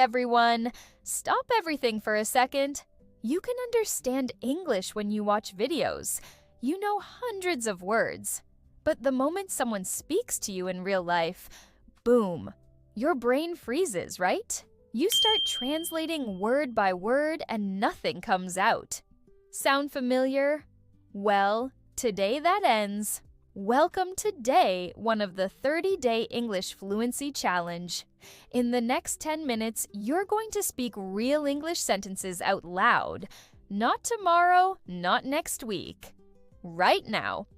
everyone! Stop everything for a second. You can understand English when you watch videos. You know hundreds of words. But the moment someone speaks to you in real life, boom, your brain freezes, right? You start translating word by word and nothing comes out. Sound familiar? Well, today that ends. Welcome to day one of the 30-day English Fluency Challenge. In the next 10 minutes, you're going to speak real English sentences out loud. Not tomorrow, not next week. Right now.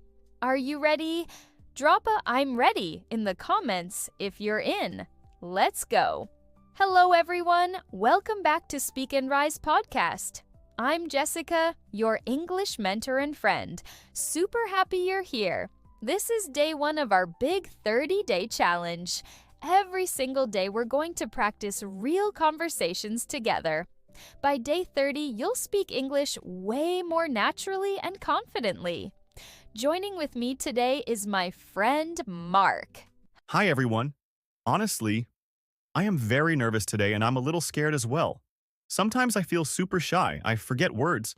Are you ready? Drop a "I'm ready" in the comments if you're in. Let's go. Hello everyone, welcome back to Speak and Rise podcast. I'm Jessica, your English mentor and friend. Super happy you're here. This is day one of our big 30-day challenge. Every single day we're going to practice real conversations together. By day 30, you'll speak English way more naturally and confidently. Joining with me today is my friend Mark. Hi everyone. Honestly, I am very nervous today and I'm a little scared as well. Sometimes I feel super shy, I forget words,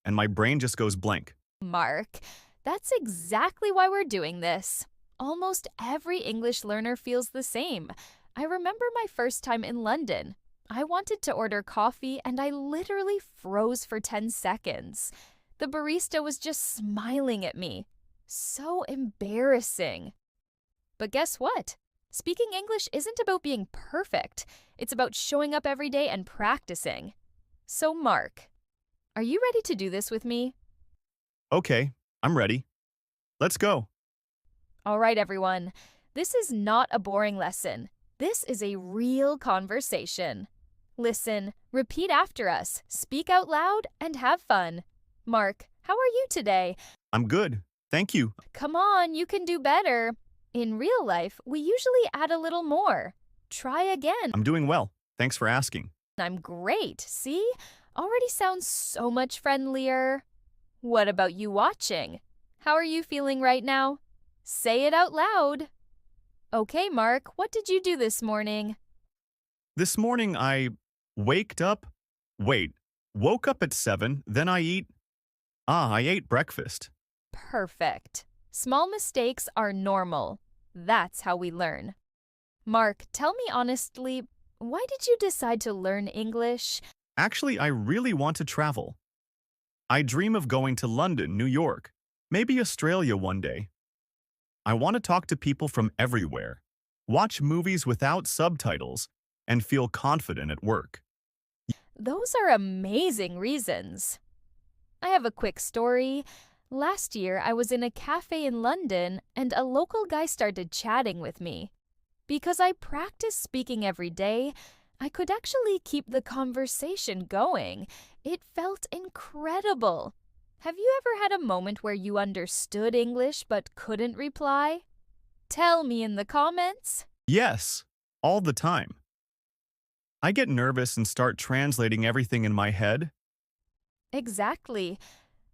and my brain just goes blank. Mark, that's exactly why we're doing this. Almost every English learner feels the same. I remember my first time in London. I wanted to order coffee and I literally froze for 10 seconds. The barista was just smiling at me. So embarrassing. But guess what? Speaking English isn't about being perfect. It's about showing up every day and practicing. So Mark, are you ready to do this with me? Okay, I'm ready. Let's go. All right, everyone. This is not a boring lesson. This is a real conversation. Listen, repeat after us, speak out loud, and have fun. Mark, how are you today? I'm good. Thank you. Come on, you can do better. In real life, we usually add a little more. Try again. I'm doing well. Thanks for asking. I'm great. See? Already sounds so much friendlier. What about you watching? How are you feeling right now? Say it out loud. Okay, Mark, what did you do this morning? This morning I woke up at 7, then I ate breakfast. Perfect. Small mistakes are normal. That's how we learn. Mark, tell me honestly, why did you decide to learn English? Actually, I really want to travel. I dream of going to London, New York, maybe Australia one day. I want to talk to people from everywhere, watch movies without subtitles, and feel confident at work. Those are amazing reasons. I have a quick story. Last year, I was in a cafe in London and a local guy started chatting with me. Because I practiced speaking every day, I could actually keep the conversation going. It felt incredible. Have you ever had a moment where you understood English but couldn't reply? Tell me in the comments. Yes, all the time. I get nervous and start translating everything in my head. Exactly.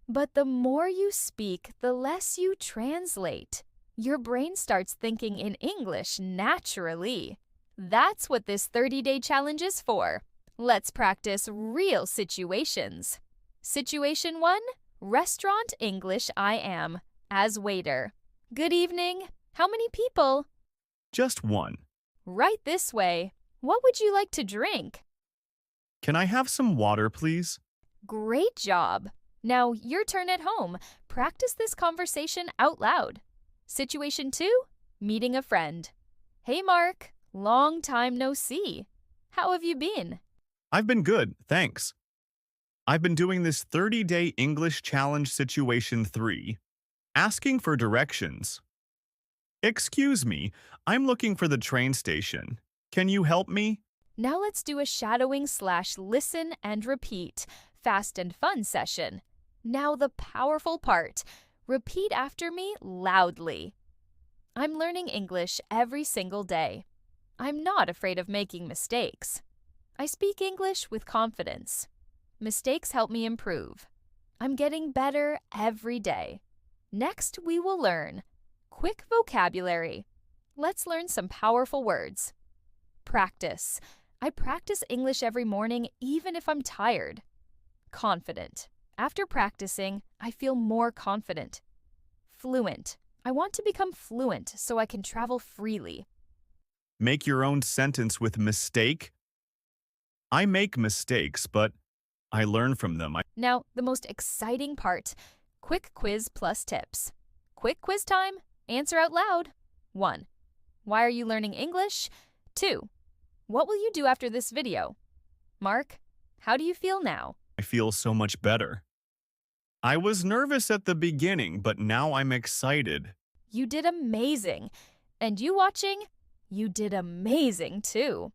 But the more you speak, the less you translate. Your brain starts thinking in English naturally. That's what this 30-day challenge is for. Let's practice real situations. Situation 1, Restaurant English I am, as waiter. Good evening. How many people? Just one. Right this way. What would you like to drink? Can I have some water, please? Great job. Now, your turn at home. Practice this conversation out loud. Situation 2, meeting a friend. Hey, Mark. Long time no see. How have you been? I've been good, thanks. I've been doing this 30-day English challenge situation 3, asking for directions. Excuse me, I'm looking for the train station. Can you help me? Now let's do a shadowing/listen and repeat, fast and fun session. Now the powerful part. Repeat after me loudly. I'm learning English every single day. I'm not afraid of making mistakes. I speak English with confidence. Mistakes help me improve. I'm getting better every day. Next, we will learn quick vocabulary. Let's learn some powerful words. Practice. I practice English every morning even if I'm tired. Confident. After practicing, I feel more confident. Fluent. I want to become fluent so I can travel freely. Make your own sentence with mistake. I make mistakes, but I learn from them. Now, the most exciting part, quick quiz plus tips. Quick quiz time. Answer out loud. 1. Why are you learning English? 2. What will you do after this video? Mark, how do you feel now? I feel so much better. I was nervous at the beginning, but now I'm excited. You did amazing. And you watching, you did amazing too.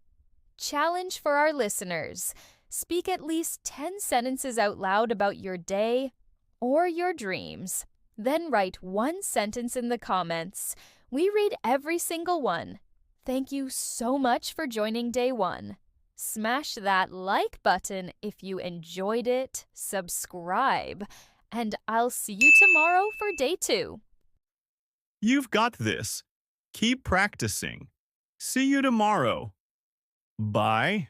Challenge for our listeners. Speak at least 10 sentences out loud about your day or your dreams. Then write one sentence in the comments. We read every single one. Thank you so much for joining day 1. Smash that like button if you enjoyed it, subscribe, and I'll see you tomorrow for day 2. You've got this. Keep practicing. See you tomorrow. Bye.